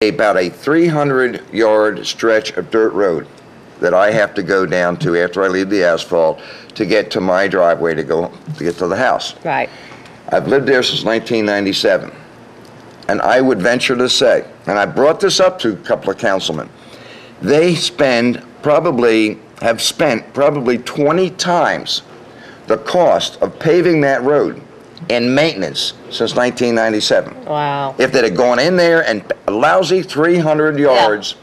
about a 300-yard stretch of dirt road that I have to go down to after I leave the asphalt to get to my driveway to get to the house. Right. I've lived there since 1997, and I would venture to say, and I brought this up to a couple of councilmen, they have spent probably 20 times the cost of paving that road in maintenance since 1997. Wow. If they'd have gone in there and a lousy 300 yards,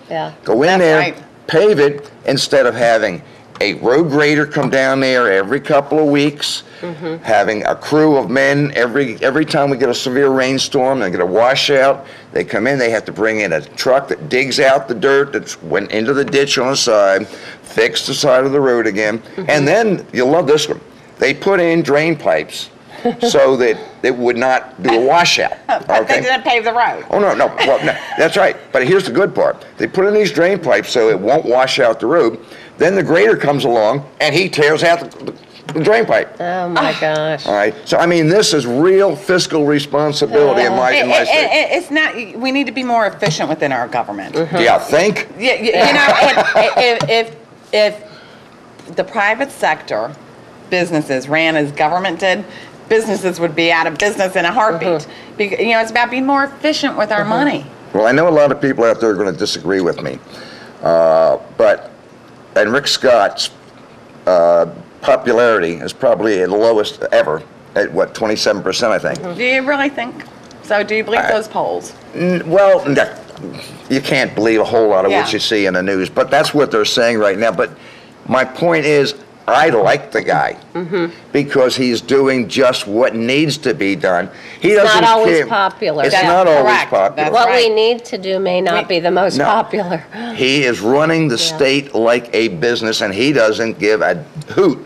go in there, pave it, instead of having a road grader come down there every couple of weeks, having a crew of men every time we get a severe rainstorm and get a washout, they come in, they have to bring in a truck that digs out the dirt that went into the ditch on the side, fix the side of the road again, and then, you'll love this one, they put in drain pipes so that it would not do a washout. But they didn't pave the road. Oh, no, well, no, that's right. But here's the good part. They put in these drain pipes so it won't wash out the road. Then the grader comes along and he tears out the drain pipe. Oh my gosh. All right. So, I mean, this is real fiscal rescibility in my state. It's not, we need to be more efficient within our government. Yeah, think? You know, if the private sector businesses ran as government did, businesses would be out of business in a heartbeat. You know, it's about being more efficient with our money. Well, I know a lot of people out there are going to disagree with me, and Rick Scott's popularity is probably at the lowest ever, at what, 27%, I think. Do you really think so? Do you believe those polls? Well, you can't believe a whole lot of what you see in the news, but that's what they're saying right now. But my point is, I like the guy because he's doing just what needs to be done. He doesn't not always popular. It's not always popular. What we need to do may not be the most popular. He is running the state like a business, and he doesn't give a hoot.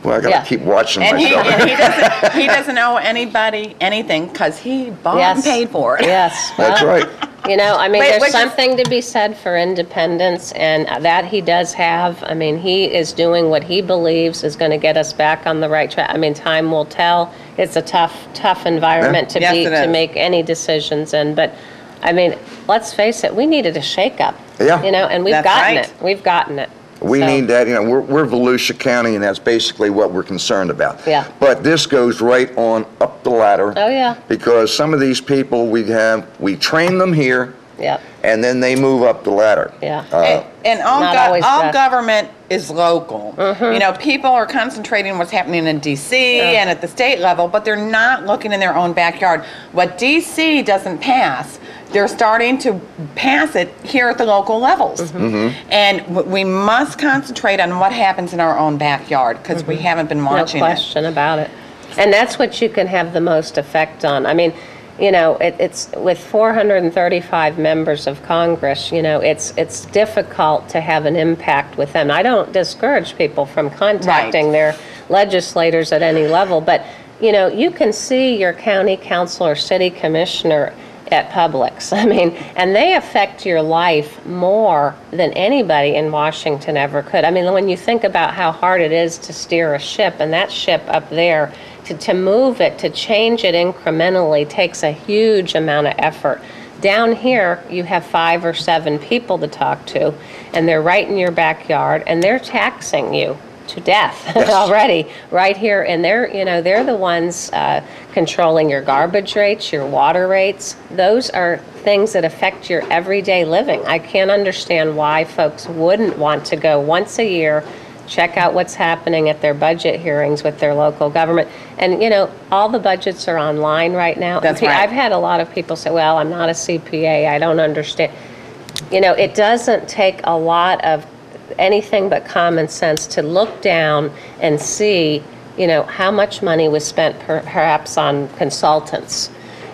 Well, I gotta keep watching myself. He doesn't owe anybody anything because he bought and paid for it. Yes, that's right. You know, I mean, there's something to be said for independence, and that he does have. I mean, he is doing what he believes is going to get us back on the right track. I mean, time will tell. It's a tough environment to make any decisions in. But, I mean, let's face it, we needed a shakeup. Yeah. You know, and we've gotten it. We've gotten it. We need that, you know, we're Volusia County, and that's basically what we're concerned about. Yeah. But this goes right on up the ladder. Oh, yeah. Because some of these people we train them here, and then they move up the ladder. Yeah. And all government is local. You know, people are concentrating on what's happening in D.C. and at the state level, but they're not looking in their own backyard. What D.C. doesn't pass, they're starting to pass it here at the local levels. And we must concentrate on what happens in our own backyard because we haven't been watching it. No question about it. And that's what you can have the most effect on. I mean, you know, it's with 435 members of Congress, you know, it's difficult to have an impact with them. I don't discourage people from contacting their legislators at any level, but, you know, you can see your county council or city commissioner at Publix. I mean, and they affect your life more than anybody in Washington ever could. I mean, when you think about how hard it is to steer a ship, and that ship up there, to move it, to change it incrementally takes a huge amount of effort. Down here, you have 5 or 7 people to talk to, and they're right in your backyard, and they're taxing you to death already right here, and they're the ones controlling your garbage rates, your water rates. Those are things that affect your everyday living. I can't understand why folks wouldn't want to go once a year, check out what's happening at their budget hearings with their local government. And, you know, all the budgets are online right now. That's right. I've had a lot of people say, well, I'm not a CPA, I don't understand. You know, it doesn't take a lot of anything but common sense to look down and see, you know, how much money was spent perhaps on consultants.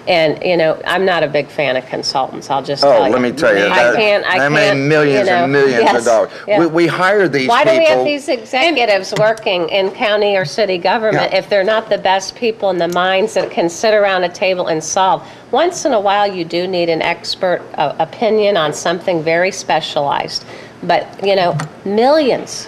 And, you know, I'm not a big fan of consultants, I'll just tell you. Let me tell you. I mean, millions and millions of dollars. We hire these people. Why do we have these executives working in county or city government if they're not the best people and the minds that can sit around a table and solve? Once in a while, you do need an expert opinion on something very specialized. But, you know, millions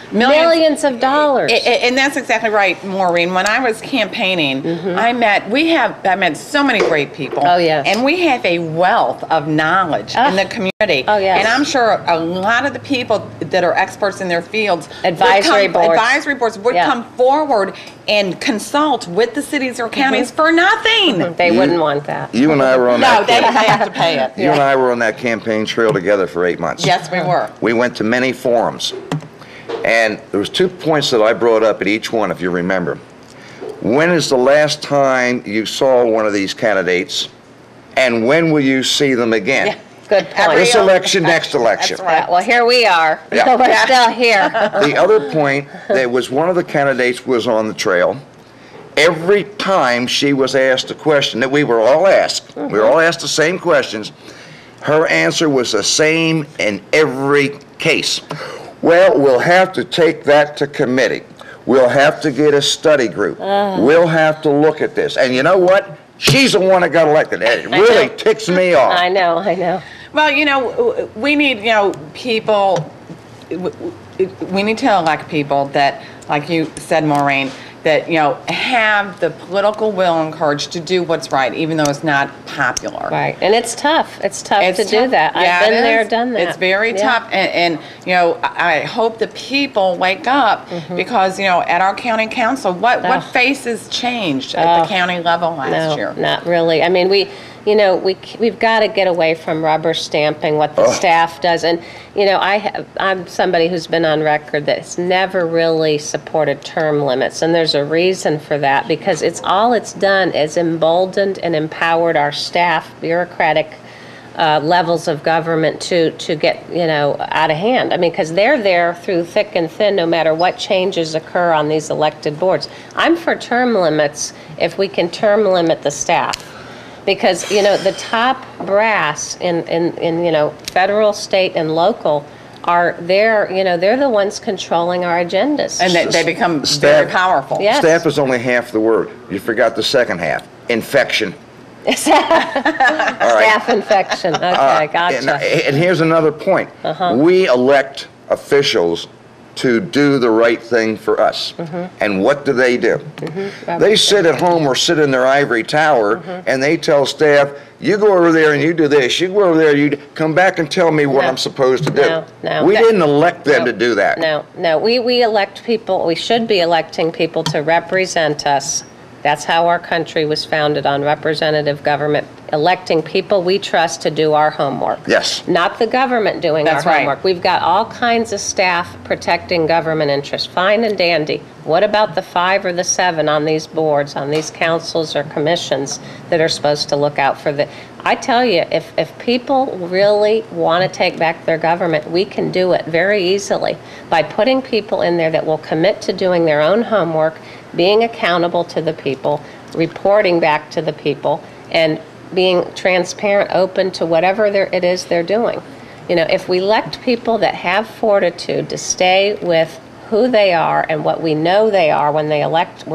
of dollars. And that's exactly right, Maureen. When I was campaigning, I met so many great people. Oh, yes. And we have a wealth of knowledge in the community. Oh, yes. And I'm sure a lot of the people that are experts in their fields, advisory boards would come forward and consult with the cities or counties for nothing. They wouldn't want that. You and I were on that. No, they have to pay it. You and I were on that campaign trail together for 8 months. Yes, we were. We went to many forums, and there was 2 points that I brought up at each one, if you remember. When is the last time you saw one of these candidates, and when will you see them again? Yeah. Good point. This election, next election. That's right. Yeah, well, here we are. Yeah. We're still here. The other point, there was one of the candidates was on the trail. Every time she was asked a question that we were all asked, we were all asked the same questions, her answer was the same in every case. Well, we'll have to take that to committee. We'll have to get a study group. We'll have to look at this. And you know what? She's the one that got elected. It really ticks me off. I know. Well, you know, we need, people, we need to elect people that, like you said, Maureen, that, have the political will and courage to do what's right, even though it's not popular. Right. And it's tough. It's tough to do that. Yeah, I've been there, done that. It's very tough. And I hope the people wake up because, at our county council, what faces changed at the county level last year? Not really. I mean, we've got to get away from rubber stamping what the staff does. And, I'm somebody who's been on record that's never really supported term limits. And there's a reason for that, because it's done is emboldened and empowered our staff, bureaucratic levels of government to get, out of hand. I mean, because they're there through thick and thin no matter what changes occur on these elected boards. I'm for term limits if we can term limit the staff. Because, the top brass in federal, state, and local they're the ones controlling our agendas. And they become very powerful. Yes. Staff is only half the word. You forgot the second half. Infection. Staff infection. Okay, gotcha. And here's another point. We elect officials to do the right thing for us. And what do? They sit at home or sit in their ivory tower and they tell staff, you go over there and you do this, you go over there, you come back and tell me what I'm supposed to do. No. We didn't elect them to do that. No. We elect people, we should be electing people to represent us. That's how our country was founded, on representative government, electing people we trust to do our homework. Yes. Not the government doing our homework. We've got all kinds of staff protecting government interests. Fine and dandy. What about the 5 or the 7 on these boards, on these councils or commissions that are supposed to look out for the... I tell you, if people really want to take back their government, we can do it very easily by putting people in there that will commit to doing their own homework, being accountable to the people, reporting back to the people, and being transparent, open to whatever it is they're doing. If we elect people that have fortitude to stay with who they are and what we know they are when we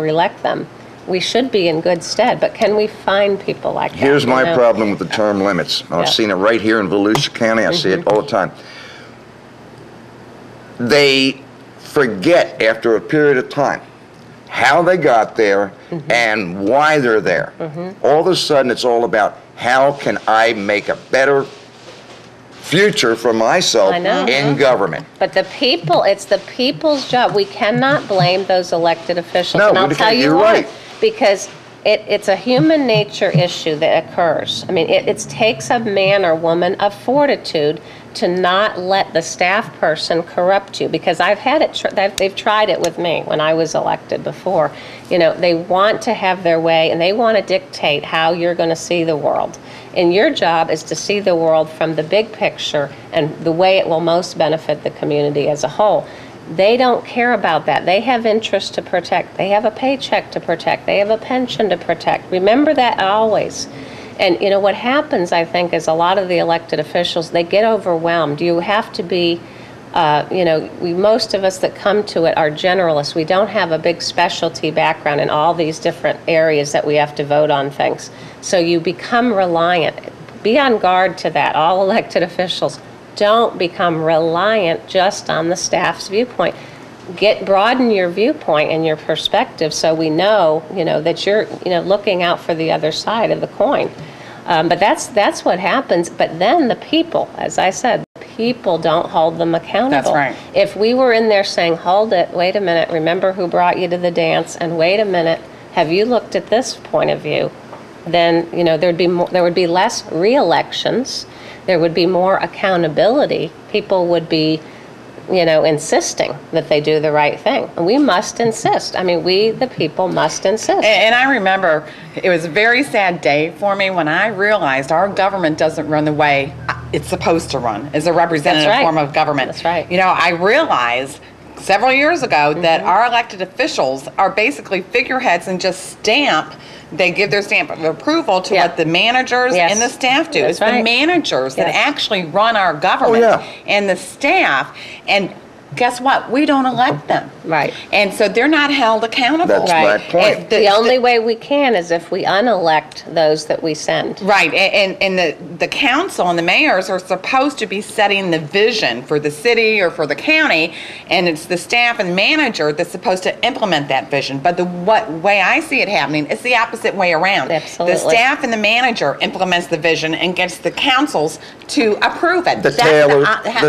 elect them, we should be in good stead. But can we find people like that? Here's my problem with the term limits. I've seen it right here in Volusia County. I see it all the time. They forget after a period of time how they got there and why they're there. All of a sudden, it's all about how can I make a better future for myself in government. But the people, it's the people's job. We cannot blame those elected officials. No, and I'll tell you you're why. right. Because it's a human nature issue that occurs. I mean, it takes a man or woman of fortitude to not let the staff person corrupt you, because I've had it, they've tried it with me when I was elected before. They want to have their way and they want to dictate how you're going to see the world. And your job is to see the world from the big picture and the way it will most benefit the community as a whole. They don't care about that. They have interests to protect. They have a paycheck to protect. They have a pension to protect. Remember that always. And what happens, I think, is a lot of the elected officials, they get overwhelmed. You have to be, most of us that come to it are generalists. We don't have a big specialty background in all these different areas that we have to vote on things. So you become reliant. Be on guard to that, all elected officials. don't become reliant just on the staff's viewpoint. Broaden your viewpoint and your perspective so we know, that you're, looking out for the other side of the coin. But that's what happens. But then the people, as I said, people don't hold them accountable. That's right. If we were in there saying, hold it, wait a minute, remember who brought you to the dance, and wait a minute, have you looked at this point of view? Then, there would be less re-elections. There would be more accountability. People would be, insisting that they do the right thing. And we must insist. I mean, we, the people, must insist. And I remember it was a very sad day for me when I realized our government doesn't run the way it's supposed to run as a representative form of government. That's right. I realized several years ago that our elected officials are basically figureheads and just they give their stamp of approval to what the managers and the staff do. It's the managers that actually run our government and the staff. And guess what? We don't elect them. Right. And so they're not held accountable. That's my point. The only way we can is if we unelect those that we send. Right. And the council and the mayors are supposed to be setting the vision for the city or for the county, and it's the staff and manager that's supposed to implement that vision. But the way I see it happening is the opposite way around. Absolutely. The staff and the manager implements the vision and gets the councils to approve it. The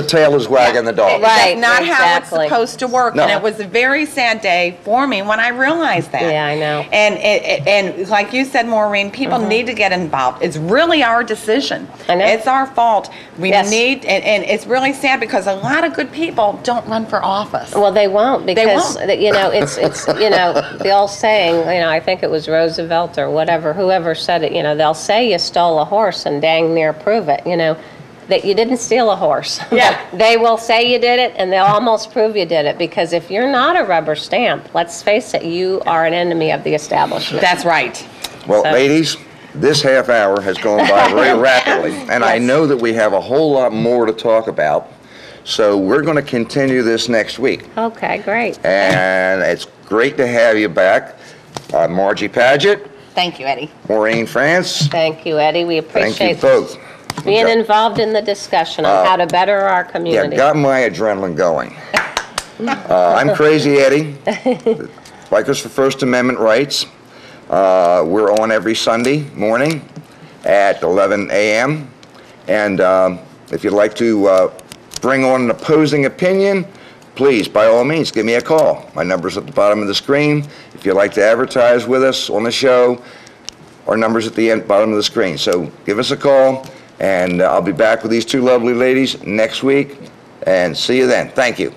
tail is wagging the dog. Right. That's not how it's supposed to work. No. And it was a very sad day for me when I realized that. Yeah, I know. And like you said, Maureen, people need to get involved. It's really our decision. I know. It's our fault. We need, and it's really sad because a lot of good people don't run for office. Well, they won't because, won't. it's the old saying, I think it was Roosevelt or whoever said it, they'll say you stole a horse and dang near prove it, that you didn't steal a horse. Yeah. But they will say you did it, and they'll almost prove you did it, because if you're not a rubber stamp, let's face it, you are an enemy of the establishment. That's right. Well, ladies, this half hour has gone by very rapidly, and I know that we have a whole lot more to talk about, so we're going to continue this next week. Okay, great. And it's great to have you back. Margie Patchett. Thank you, Eddie. Maureen France. Thank you, Eddie. We appreciate Thank you both. being involved in the discussion on how to better our community. Yeah, got my adrenaline going. I'm Crazy Eddie, Bikers for First Amendment Rights. We're on every Sunday morning at 11 a.m. And if you'd like to bring on an opposing opinion, please, by all means, give me a call. My number's at the bottom of the screen. If you'd like to advertise with us on the show, our number's at the bottom of the screen. So give us a call. And I'll be back with these two lovely ladies next week, and see you then. Thank you.